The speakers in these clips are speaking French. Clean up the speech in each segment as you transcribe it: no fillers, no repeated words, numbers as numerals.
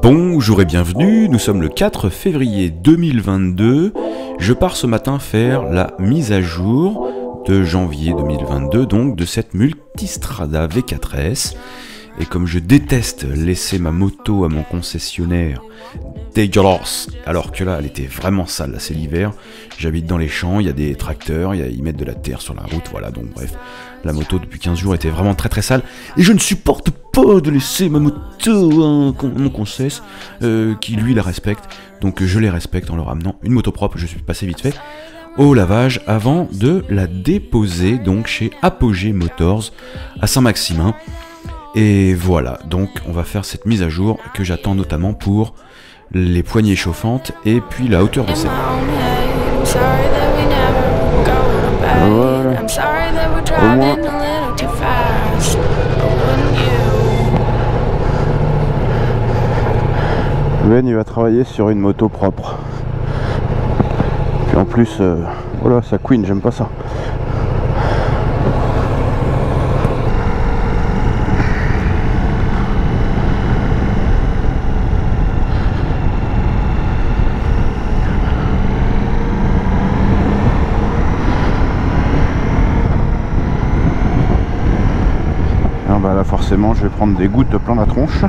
Bonjour et bienvenue, nous sommes le 4 février 2022. Je pars ce matin faire la mise à jour de janvier 2022, donc de cette Multistrada V4S. Et comme je déteste laisser ma moto à mon concessionnaire dégueulasse, alors que là elle était vraiment sale, là c'est l'hiver, j'habite dans les champs, il y a des tracteurs, ils mettent de la terre sur la route, voilà, donc bref, la moto depuis 15 jours était vraiment très sale, et je ne supporte pas de laisser ma moto à mon concess, qui lui la respecte, donc je les respecte en leur amenant une moto propre, je suis passé vite fait au lavage avant de la déposer donc chez Apogée Motors à Saint-Maximin. Et voilà, donc on va faire cette mise à jour que j'attends notamment pour les poignées chauffantes et puis la hauteur de selle. Voilà. Au moins. Ben il va travailler sur une moto propre. Puis en plus, voilà, ça queen, j'aime pas ça. Bah là forcément je vais prendre des gouttes plein la tronche.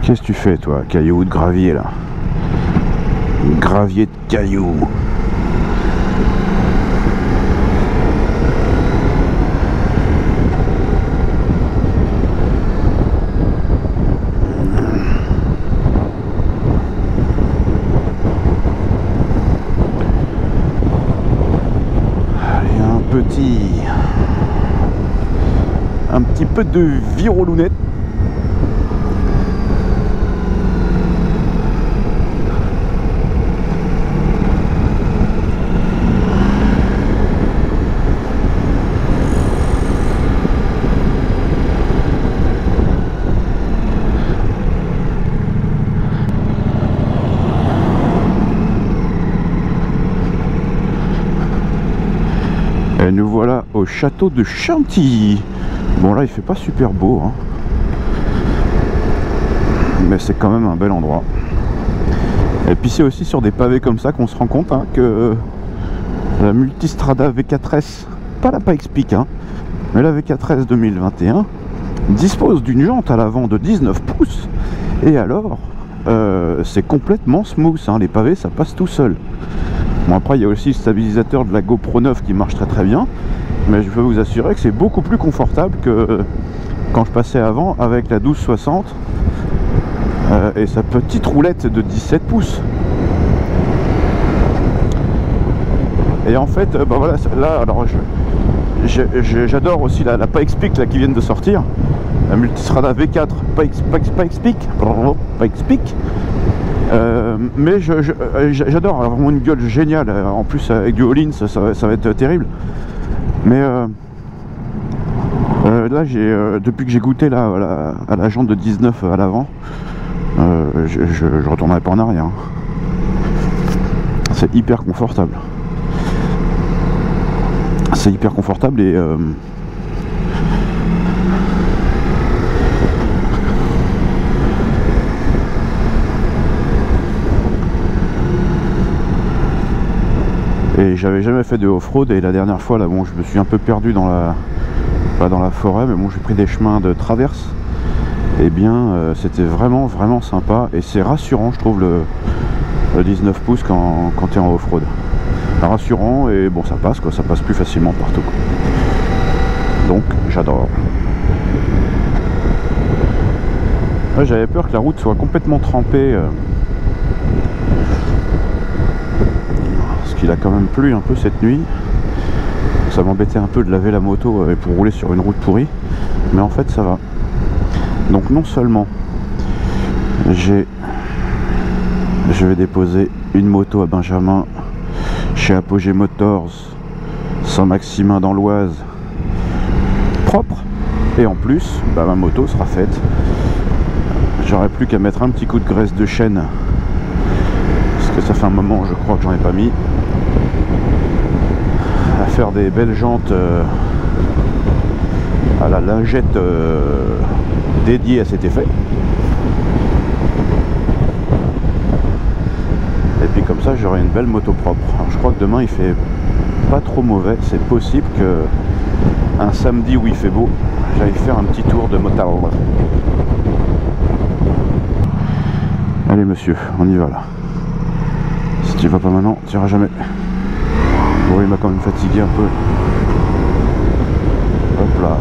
Qu'est-ce que tu fais toi, caillou de gravier là? Gravier de cailloux. Un petit peu de virolounette. Et nous voilà au château de Chantilly. Bon là il fait pas super beau hein. Mais c'est quand même un bel endroit. Et puis c'est aussi sur des pavés comme ça qu'on se rend compte hein, que la Multistrada V4S, pas la Pikes-Peak hein, mais la V4S 2021 dispose d'une jante à l'avant de 19 pouces. Et alors c'est complètement smooth hein. Les pavés ça passe tout seul. Bon après il y a aussi le stabilisateur de la GoPro 9 qui marche très bien, mais je peux vous assurer que c'est beaucoup plus confortable que quand je passais avant avec la 1260 et sa petite roulette de 17 pouces. Et en fait bah voilà, là alors j'adore aussi la Pikes-Peak là qui viennent de sortir, la Multistrada V4 Pikes-Peak. Mais j'adore, elle a vraiment une gueule géniale, en plus avec du all-in ça va être terrible. Mais là depuis que j'ai goûté là, à la jante de 19 à l'avant, je retournerai pas en arrière. C'est hyper confortable. C'est hyper confortable et et j'avais jamais fait de off-road et la dernière fois là bon je me suis un peu perdu dans la forêt, mais bon j'ai pris des chemins de traverse. Et bien c'était vraiment sympa et c'est rassurant je trouve le 19 pouces quand tu es en off-road. Rassurant et bon ça passe quoi, ça passe plus facilement partout quoi. Donc j'adore. Ouais, j'avais peur que la route soit complètement trempée. Il a quand même plu un peu cette nuit, ça m'embêtait un peu de laver la moto pour rouler sur une route pourrie, mais en fait ça va. Donc non seulement je vais déposer une moto à Benjamin chez Apogée Motors Saint-Maximin dans l'Oise propre, et en plus bah, ma moto sera faite, j'aurai plus qu'à mettre un petit coup de graisse de chêne parce que ça fait un moment je crois que j'en ai pas mis, à faire des belles jantes à la lingette dédiée à cet effet. Et puis comme ça j'aurai une belle moto propre. Alors je crois que demain il fait pas trop mauvais, c'est possible que un samedi où il fait beau, j'aille faire un petit tour de motard. Allez monsieur, on y va là. Si tu vas pas maintenant, tu iras jamais. Bon, il m'a quand même fatigué un peu. Hop là.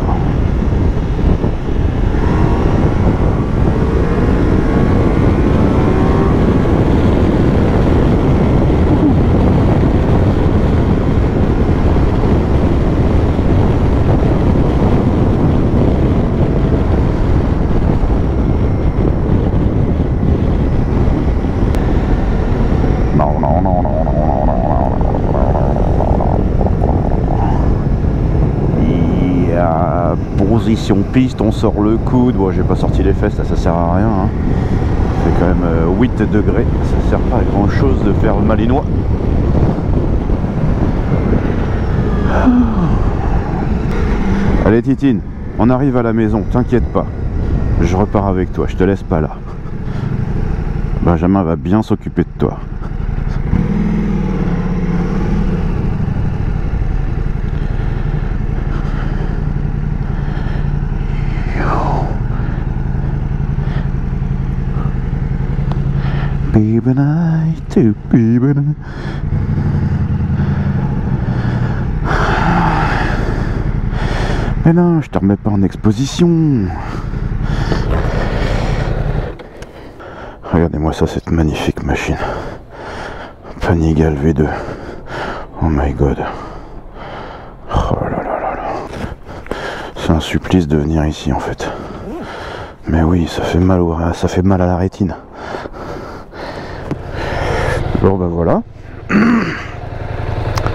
Position piste, on sort le coude. Bon, j'ai pas sorti les fesses, là, ça sert à rien. Hein. C'est quand même 8 degrés, ça sert pas à grand chose de faire le malinois. Allez Titine, on arrive à la maison, t'inquiète pas. Je repars avec toi, je te laisse pas là. Benjamin va bien s'occuper de toi. Baby night to baby night. Mais non, je te remets pas en exposition. Regardez-moi ça, cette magnifique machine. Panigale V2. Oh my god. Oh là là là là. C'est un supplice de venir ici en fait. Mais oui, ça fait mal à la rétine. Bon ben voilà,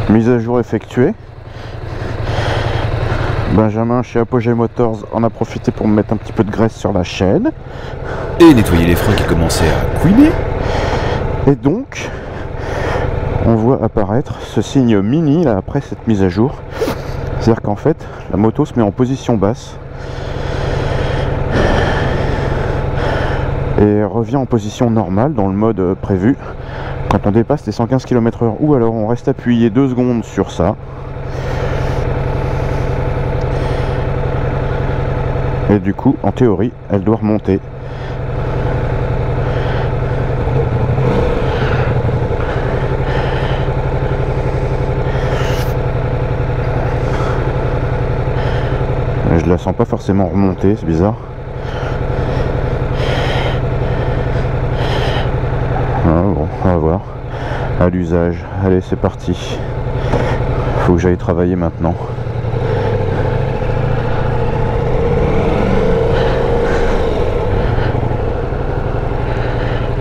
mise à jour effectuée. Benjamin chez Apogee Motors en a profité pour me mettre un petit peu de graisse sur la chaîne. Et nettoyer les freins qui commençaient à couiner. Et donc, on voit apparaître ce signe mini là, après cette mise à jour. C'est-à-dire qu'en fait, la moto se met en position basse. Et revient en position normale dans le mode prévu. Quand on dépasse les 115 km/h, ou alors on reste appuyé 2 secondes sur ça. Et du coup, en théorie, elle doit remonter. Je la sens pas forcément remonter, c'est bizarre. Ah bon, on va voir. À l'usage. Allez, c'est parti. Faut que j'aille travailler maintenant.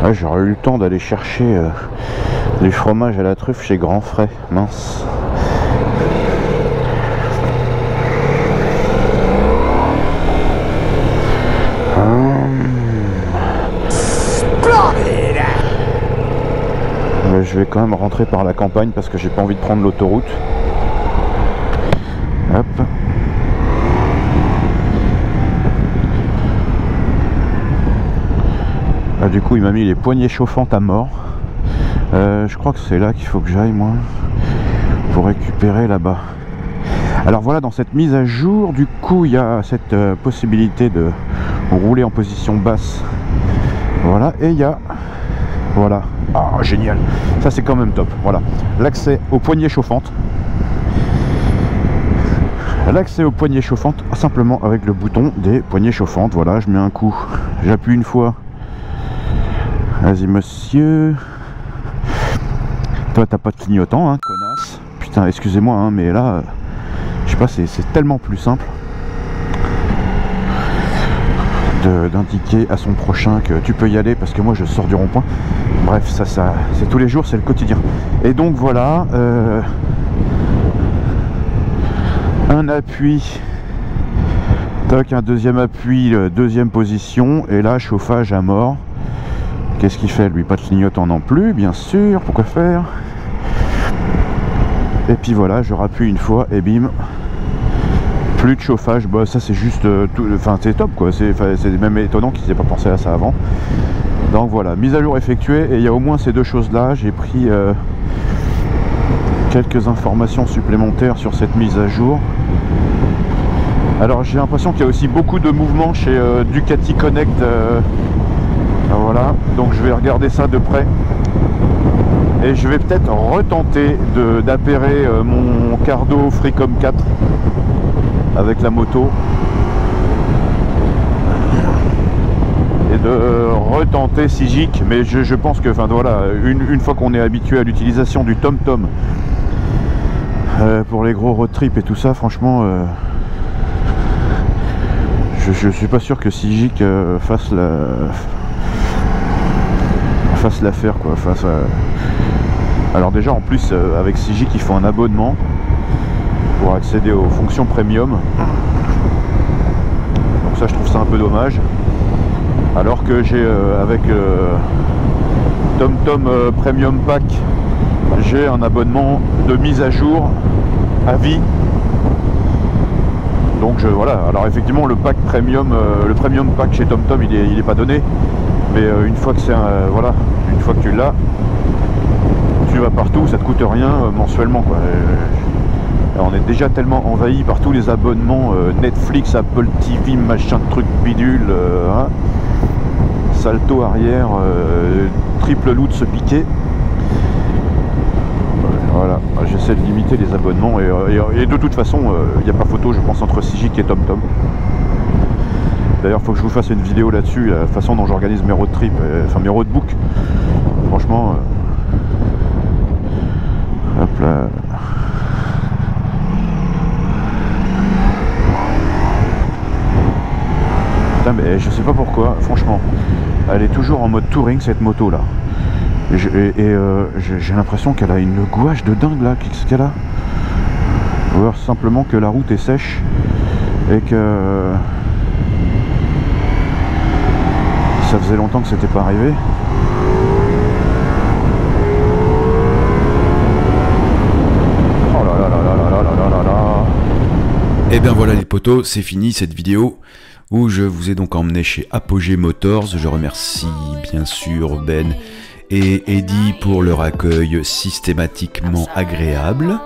Ah, j'aurais eu le temps d'aller chercher du fromage à la truffe chez Grand Frais. Mince. Je vais quand même rentrer par la campagne parce que j'ai pas envie de prendre l'autoroute. Hop. Ah, du coup il m'a mis les poignées chauffantes à mort. Je crois que c'est là qu'il faut que j'aille moi pour récupérer là-bas. Alors voilà, dans cette mise à jour du coup il y a cette possibilité de rouler en position basse. Voilà, et il y a voilà. Ah, génial, ça c'est quand même top. Voilà, l'accès aux poignées chauffantes. L'accès aux poignées chauffantes simplement avec le bouton des poignées chauffantes. Voilà, je mets un coup, j'appuie une fois. Vas-y monsieur. Toi t'as pas de clignotant hein, connasse. Putain, excusez-moi hein, mais là je sais pas, c'est tellement plus simple d'indiquer à son prochain que tu peux y aller parce que moi je sors du rond-point. Bref, ça c'est tous les jours, c'est le quotidien. Et donc voilà, un appui, toc, un deuxième appui, deuxième position, et là chauffage à mort. Qu'est-ce qu'il fait lui? Pas de clignotant non plus, bien sûr, pourquoi faire? Et puis voilà, je rappuie une fois et bim, Plus de chauffage, bah ça c'est juste, enfin c'est top quoi, c'est même étonnant qu'ils n'aient pas pensé à ça avant. Donc voilà, mise à jour effectuée, et il y a au moins ces deux choses là. J'ai pris quelques informations supplémentaires sur cette mise à jour. Alors j'ai l'impression qu'il y a aussi beaucoup de mouvements chez Ducati Connect, voilà, donc je vais regarder ça de près. Et je vais peut-être retenter d'appairer mon Cardo Freecom 4 avec la moto. Et de retenter Sigic, mais je pense que, enfin voilà, une fois qu'on est habitué à l'utilisation du TomTom pour les gros road trips et tout ça, franchement, je suis pas sûr que Sigic fasse l'affaire quoi. Alors déjà en plus avec Sigic il faut un abonnement pour accéder aux fonctions premium, donc ça je trouve ça un peu dommage, alors que j'ai avec TomTom Premium Pack j'ai un abonnement de mise à jour à vie. Donc voilà, alors effectivement le pack premium, le premium pack chez TomTom il est pas donné, mais une fois que voilà, une fois que tu l'as, tu vas partout, ça te coûte rien mensuellement quoi. On est déjà tellement envahi par tous les abonnements Netflix, Apple TV, machin truc bidule, hein. Salto arrière, triple loot se piquer. Voilà, j'essaie de limiter les abonnements et de toute façon il n'y a pas photo je pense entre Sigic et TomTom. D'ailleurs il faut que je vous fasse une vidéo là-dessus, la façon dont j'organise mes road trips, enfin mes roadbooks. Franchement, hop là. Putain mais je sais pas pourquoi, franchement, elle est toujours en mode touring cette moto là. J'ai l'impression qu'elle a une gouache de dingue là, qu'est-ce qu'elle a? Ou alors simplement que la route est sèche et que ça faisait longtemps que c'était pas arrivé. Oh là là là là là là là là. Et bien voilà les potos, c'est fini cette vidéo où je vous ai donc emmené chez Apogée Motors. Je remercie bien sûr Ben et Eddy pour leur accueil systématiquement agréable,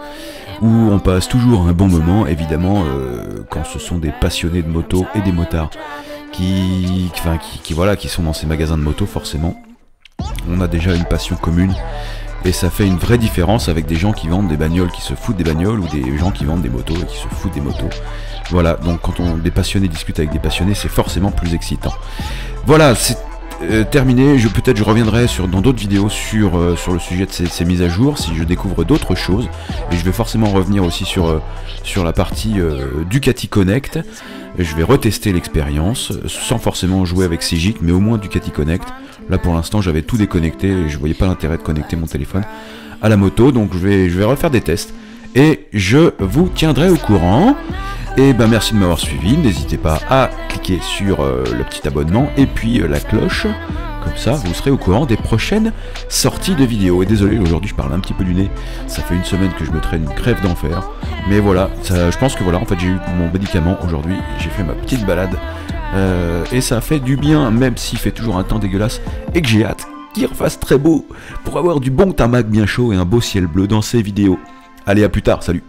où on passe toujours un bon moment évidemment quand ce sont des passionnés de moto et des motards qui sont dans ces magasins de moto. Forcément on a déjà une passion commune et ça fait une vraie différence avec des gens qui vendent des bagnoles qui se foutent des bagnoles, ou des gens qui vendent des motos et qui se foutent des motos. Voilà, donc quand des passionnés discutent avec des passionnés, c'est forcément plus excitant. Voilà, c'est terminé. Peut-être je reviendrai dans d'autres vidéos sur le sujet de ces mises à jour si je découvre d'autres choses, et je vais forcément revenir aussi sur la partie Ducati Connect. Et je vais retester l'expérience sans forcément jouer avec Sigic, mais au moins Ducati Connect. Là pour l'instant j'avais tout déconnecté et je voyais pas l'intérêt de connecter mon téléphone à la moto, donc je vais refaire des tests et je vous tiendrai au courant. Et ben merci de m'avoir suivi, n'hésitez pas à cliquer sur le petit abonnement et puis la cloche, comme ça vous serez au courant des prochaines sorties de vidéos. Et désolé, aujourd'hui je parle un petit peu du nez, ça fait une semaine que je me traîne une crève d'enfer, mais voilà, je pense que voilà, en fait j'ai eu mon médicament aujourd'hui, j'ai fait ma petite balade, et ça fait du bien, même s'il fait toujours un temps dégueulasse, et que j'ai hâte qu'il refasse très beau, pour avoir du bon tarmac bien chaud et un beau ciel bleu dans ces vidéos. Allez, à plus tard, salut.